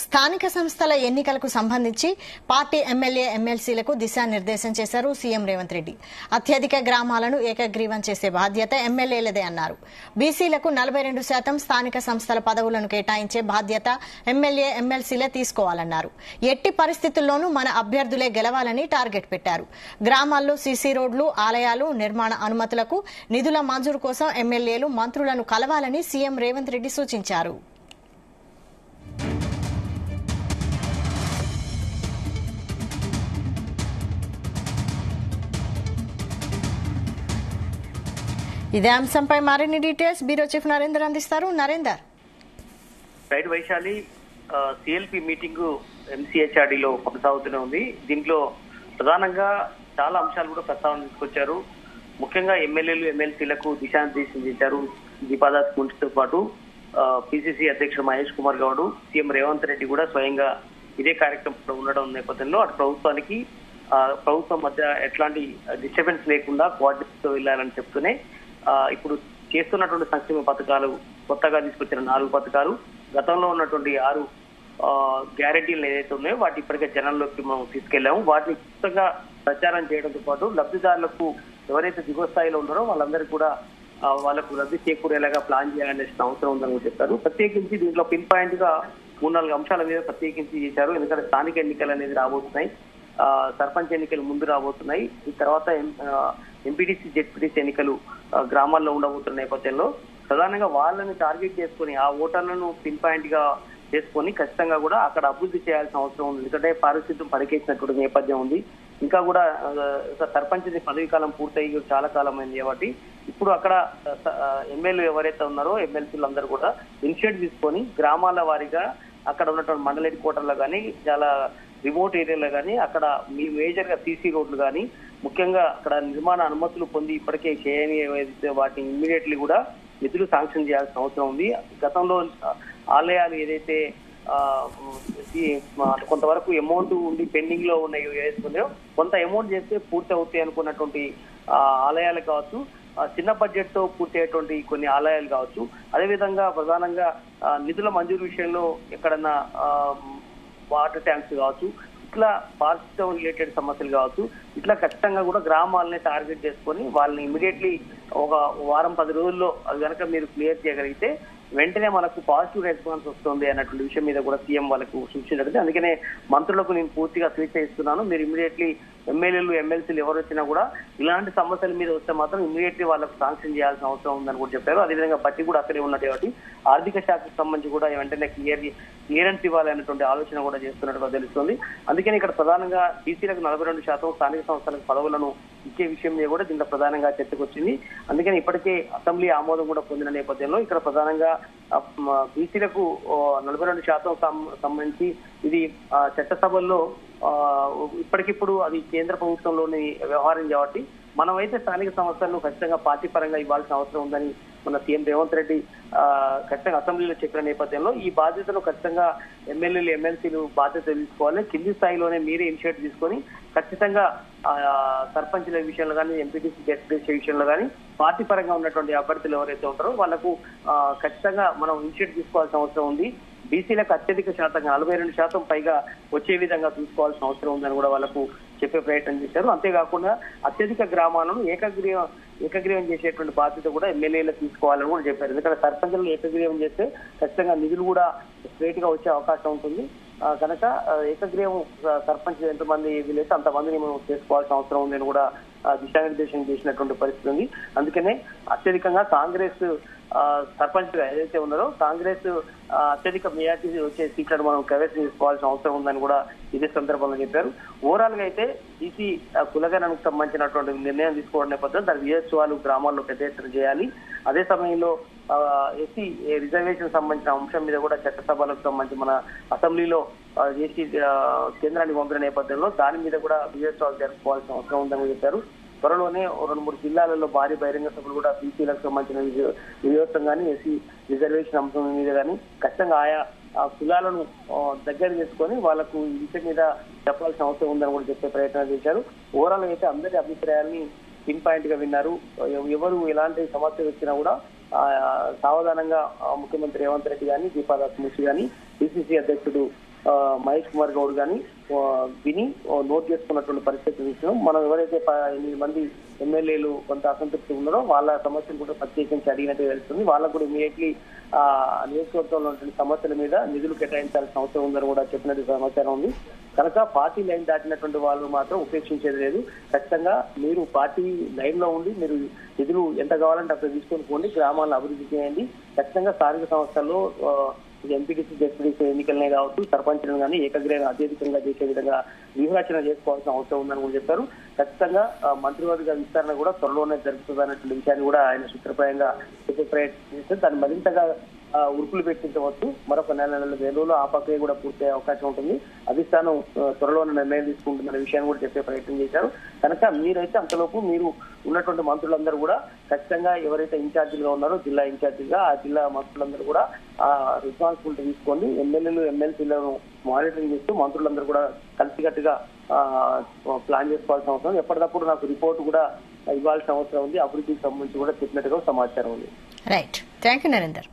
స్థానిక సంస్థల ఎన్నికలకు సంబంధించి పార్టీ ఎమ్మెల్యే ఎమ్మెల్సీలకు దిశానిర్దేశం చేశారు సీఎం రేవంత్ రెడ్డి. అత్యధిక గ్రామాలను ఏకగ్రీవం చేసే బాధ్యత ఎమ్మెల్యేలదే అన్నారు. బీసీలకు 42% స్థానిక సంస్థల పదవులను కేటాయించే బాధ్యత ఎమ్మెల్యే ఎమ్మెల్సీలే తీసుకోవాలన్నారు. ఎట్టి పరిస్థితుల్లోనూ మన అభ్యర్థులే గెలవాలని టార్గెట్ పెట్టారు. గ్రామాల్లో సీసీ రోడ్లు, ఆలయాలు నిర్మాణ అనుమతులకు నిధుల మంజూరు కోసం ఎమ్మెల్యేలు మంత్రులను కలవాలని సీఎం రేవంత్ రెడ్డి సూచించారు. ఇదే అంశంపై మరిన్ని డీటెయిల్స్ బ్యూరో చీఫ్ నరేందర్ అందిస్తారు. Narender. Right Vaishali, CLP meeting ఎంసీహెచ్ఆర్డీలో కొనసాగుతూనే ఉంది. దీంట్లో ప్రధానంగా చాలా అంశాలు కూడా ప్రస్తావన తీసుకొచ్చారు. ముఖ్యంగా ఎమ్మెల్యేలు ఎమ్మెల్సీలకు దిశానిర్దేశం చేశారు. దీపాదాస్ మున్సితో పాటు పిసిసి అధ్యక్షుడు మహేష్ కుమార్ గౌడ్, సీఎం రేవంత్ రెడ్డి కూడా స్వయంగా ఇదే కార్యక్రమంలో ఉండడం నేపథ్యంలో అటు ప్రభుత్వం మధ్య ఎట్లాంటి డిస్టర్బెన్స్ లేకుండా కోఆర్డినేట్ తో వెళ్లాలని చెప్తూనే ఇప్పుడు చేస్తున్నటువంటి సంక్షేమ పథకాలు, కొత్తగా తీసుకొచ్చిన 4 పథకాలు, గతంలో ఉన్నటువంటి 6 గ్యారెంటీలు ఏదైతే ఉన్నాయో వాటి ఇప్పటికే జనంలోకి మనం తీసుకెళ్లాము. వాటిని కొత్తగా ప్రచారం చేయడంతో పాటు లబ్ధిదారులకు ఎవరైతే దిగువ స్థాయిలో ఉన్నారో వాళ్ళందరికీ కూడా వాళ్ళకు లబ్ధి చేకూరేలాగా ప్లాన్ చేయాలనే అవసరం ఉందని చెప్పారు. ప్రత్యేకించి దీంట్లో పిన్ పాయింట్ గా 3-4 అంశాల మీద ప్రత్యేకించి చేశారు. ఎందుకంటే స్థానిక ఎన్నికలు అనేది రాబోతున్నాయి, సర్పంచ్ ఎన్నికలు ముందు రాబోతున్నాయి, ఈ తర్వాత ఎంపీటీసీ జెడ్పీటీసీ ఎన్నికలు గ్రామాల్లో ఉండబోతున్న నేపథ్యంలో ప్రధానంగా వాళ్ళని టార్గెట్ చేసుకుని ఆ ఓటర్లను పిన్ పాయింట్ గా చేసుకుని ఖచ్చితంగా కూడా అక్కడ అభివృద్ధి చేయాల్సిన అవసరం ఉంది. ఎందుకంటే పారిశుద్ధ్యం పరికేసినటువంటి నేపథ్యం ఉంది. ఇంకా కూడా సర్పంచ్ పదవీ కాలం పూర్తయి చాలా కాలం అయింది కాబట్టి ఇప్పుడు అక్కడ ఎమ్మెల్యే ఎవరైతే ఉన్నారో ఎమ్మెల్సీలు అందరూ కూడా ఇనిషియేటివ్ తీసుకొని గ్రామాల వారీగా అక్కడ ఉన్నటువంటి మండల హెడ్ క్వార్టర్లో కానీ చాలా రిమోట్ ఏరియాలో కానీ అక్కడ మేజర్ గా సీసీ రోడ్లు కానీ ముఖ్యంగా అక్కడ నిర్మాణ అనుమతులు పొంది ఇప్పటికే చేయని వాటిని ఇమ్మీడియట్లీ కూడా నిధులు శాంక్షన్ చేయాల్సిన అవసరం ఉంది. గతంలో ఆలయాలు ఏదైతే కొంతవరకు అమౌంట్ ఉండి పెండింగ్ లో ఉన్నాయో ఏదైతే కొంత అమౌంట్ చేస్తే పూర్తి అవుతాయి అనుకున్నటువంటి ఆలయాలు కావచ్చు, చిన్న బడ్జెట్ తో పూర్తి అయ్యేటువంటి కొన్ని ఆలయాలు కావచ్చు, అదేవిధంగా ప్రధానంగా నిధుల మంజూరు విషయంలో ఎక్కడన్నా వాటర్ ట్యాంక్స్ కావచ్చు, ఇట్లా పారిశుద్ధ్యం రిలేటెడ్ సమస్యలు కావచ్చు, ఇట్లా ఖచ్చితంగా కూడా గ్రామాలని టార్గెట్ చేసుకొని వాళ్ళని ఇమీడియట్లీ ఒక వారం 10 రోజుల్లో అది కనుక మీరు క్లియర్ చేయగలిగితే వెంటనే మనకు పాజిటివ్ రెస్పాన్స్ వస్తుంది అన్నటువంటి విషయం మీద కూడా సీఎం వాళ్ళకు సూచించడం. అందుకనే మంత్రులకు నేను పూర్తిగా స్వేచ్ఛ ఇస్తున్నాను. మీరు ఇమీడియట్లీ ఎమ్మెల్యేలు ఎమ్మెల్సీలు ఎవరు వచ్చినా కూడా ఇలాంటి సమస్యల మీద వస్తే మాత్రం ఇమీడియట్లీ వాళ్ళకు శాంక్షన్ చేయాల్సిన అవసరం ఉందని కూడా చెప్పారు. అదేవిధంగా బట్టి కూడా అక్కడే ఉన్నట్టు కాబట్టి ఆర్థిక శాఖకు సంబంధించి కూడా వెంటనే క్లియరెన్స్ ఇవ్వాలనేటువంటి ఆలోచన కూడా చేస్తున్నట్టుగా తెలుస్తుంది. అందుకని ఇక్కడ ప్రధానంగా బీసీలకు 42% స్థానిక సంస్థలకు పదవులను ఇచ్చే విషయం మీద కూడా దీంట్లో ప్రధానంగా చర్చకు వచ్చింది. అందుకని ఇప్పటికే అసెంబ్లీ ఆమోదం కూడా పొందిన నేపథ్యంలో ఇక్కడ ప్రధానంగా బీసీలకు 42% సంబంధించి ఇది చట్టసభల్లో ఇప్పటికిప్పుడు అది కేంద్ర ప్రభుత్వంలోని వ్యవహారం కాబట్టి మనమైతే స్థానిక సంస్థలను ఖచ్చితంగా పార్టీ పరంగా ఇవ్వాల్సిన అవసరం ఉందని మన సీఎం రేవంత్ రెడ్డి ఖచ్చితంగా అసెంబ్లీలో చెప్పిన నేపథ్యంలో ఈ బాధ్యతను ఖచ్చితంగా ఎమ్మెల్యేలు ఎమ్మెల్సీలు బాధ్యత తీసుకోవాలి. కింది స్థాయిలోనే మీరే ఇనిషియేటివ్ తీసుకొని ఖచ్చితంగా సర్పంచ్ల విషయంలో కానీ ఎంపీటీసీ జెడ్పీటీసీ విషయంలో కానీ పార్టీ పరంగా ఉన్నటువంటి అభ్యర్థులు ఎవరైతే ఉంటారో వాళ్లకు ఖచ్చితంగా మనం ఇనిషియేటివ్ తీసుకోవాల్సిన అవసరం ఉంది. బీసీలకు అత్యధిక శాతంగా 42% పైగా వచ్చే విధంగా చూసుకోవాల్సిన అవసరం ఉందని కూడా వాళ్ళకు చెప్పే ప్రయత్నం చేశారు. అంతేకాకుండా అత్యధిక గ్రామాలను ఏకగ్రీవం చేసేటువంటి బాధ్యత కూడా ఎమ్మెల్యేలకు తీసుకోవాలని కూడా చెప్పారు. ఎందుకంటే సర్పంచులను ఏకగ్రీవం చేస్తే ఖచ్చితంగా నిధులు కూడా స్ట్రేట్ గా వచ్చే అవకాశం ఉంటుంది. కనుక ఏకగ్రీవం సర్పంచ్ ఎంతమంది వీలైతే అంతమందిని మనం చేసుకోవాల్సిన అవసరం ఉందని కూడా దిశానిర్దేశం చేసినటువంటి పరిస్థితి ఉంది. అందుకనే అత్యధికంగా కాంగ్రెస్ సర్పంచ్ గా ఏదైతే ఉన్నారో కాంగ్రెస్ అత్యధిక మెజార్టీ వచ్చే సీట్లను మనం కైవసం చేసుకోవాల్సిన అవసరం ఉందని కూడా ఇదే సందర్భంలో చెప్పారు. ఓవరాల్ గా అయితే ఈసీ కులగణనకు సంబంధించినటువంటి నిర్ణయం తీసుకోవడం నేపథ్యంలో దాని విజయోత్సవాలు గ్రామాల్లో పెద్ద ఎత్తున చేయాలి. అదే సమయంలో ఎస్సీ రిజర్వేషన్ సంబంధించిన అంశం మీద కూడా చట్టసభలకు సంబంధించి మన అసెంబ్లీలో ఎస్సీ కేంద్రానికి పంపిన నేపథ్యంలో దాని మీద కూడా విజయోత్సవాలు జరుపుకోవాల్సిన అవసరం ఉందని చెప్పారు. త్వరలోనే 2-3 జిల్లాలలో భారీ బహిరంగ సభలు కూడా బీసీలకు సంబంధించిన విజయోత్సవం కానీ ఎస్సీ రిజర్వేషన్ అంశం మీద కానీ ఖచ్చితంగా ఆయా కులాలను దగ్గర చేసుకొని వాళ్ళకు ఈ విషయం మీద చెప్పాల్సిన అవసరం ఉందని కూడా చెప్పే ప్రయత్నం చేశారు. ఓవరాల్ అయితే అందరి అభిప్రాయాల్ని పిన్ పాయింట్ గా విన్నారు. ఎవరు ఎలాంటి సమస్య వచ్చినా కూడా సావధానంగా ముఖ్యమంత్రి రేవంత్ రెడ్డి గాని, దీపాదాస్ మున్షి గాని, పిసిసి అధ్యక్షుడు మహేష్ కుమార్ గౌడ్ గాని విని నోట్ చేసుకున్నటువంటి పరిస్థితి చూస్తున్నాం. మనం ఎవరైతే 8 మంది ఎమ్మెల్యేలు కొంత అసంతృప్తి ఉన్నారో వాళ్ళ సమస్యలు కూడా ప్రత్యేకించి అడిగినట్టు తెలుస్తుంది. వాళ్ళకు కూడా ఇమీడియట్లీ నియోజకవర్గంలో ఉన్నటువంటి సమస్యల మీద నిధులు కేటాయించాల్సిన అవసరం ఉందని కూడా చెప్పినట్టు సమాచారం ఉంది. కనుక పార్టీ లైన్ దాటినటువంటి వాళ్ళు మాత్రం ఉపేక్షించేది లేదు. ఖచ్చితంగా మీరు పార్టీ లైన్ లో ఉండి మీరు నిధులు ఎంత కావాలంటే అక్కడ తీసుకొని పోండి, గ్రామాలను అభివృద్ధి చేయండి. ఖచ్చితంగా స్థానిక సంస్థల్లో ఎంపీటీసీ జెడ్పీటీసీ ఎన్నికలనే కావచ్చు, సర్పంచ్లను కానీ ఏకగ్రీవంగా అత్యధికంగా చేసే విధంగా వ్యూహరచన చేసుకోవాల్సిన అవసరం ఉందని కూడా చెప్పారు. ఖచ్చితంగా మంత్రివర్గ విస్తరణ కూడా త్వరలోనే జరుగుతుంది అన్నటువంటి విషయాన్ని కూడా ఆయన సూత్రప్రాయంగా చెప్పే ప్రయత్నం చేస్తే దాన్ని మరింతగా ఉరుకులు పెట్టించవచ్చు. మరొక నెల రోజుల్లో ఆ ప్రక్రియ కూడా పూర్తయ్యే అవకాశం ఉంటుంది. అధిష్టానం త్వరలోనే నిర్ణయం తీసుకుంటుందనే విషయాన్ని కూడా చెప్పే ప్రయత్నం చేశారు. కనుక మీరైతే అంతలోపు మీరు ఉన్నటువంటి మంత్రులందరూ కూడా ఖచ్చితంగా ఎవరైతే ఇన్ఛార్జీలుగా ఉన్నారో జిల్లా ఇన్ఛార్జిగా ఆ జిల్లా మంత్రులందరూ కూడా ఆ రెస్పాన్సిబిలిటీ తీసుకోండి. ఎమ్మెల్యేలు ఎమ్మెల్సీలను మానిటరింగ్ చేస్తూ మంత్రులందరూ కూడా కలిసికట్టుగా ప్లాన్ చేసుకోవాల్సిన అవసరం, ఎప్పటికప్పుడు నాకు రిపోర్ట్ కూడా ఇవ్వాల్సిన అవసరం ఉంది. అభివృద్ధికి సంబంధించి కూడా చెప్పినట్టుగా సమాచారం ఉంది. Right, thank you Narender.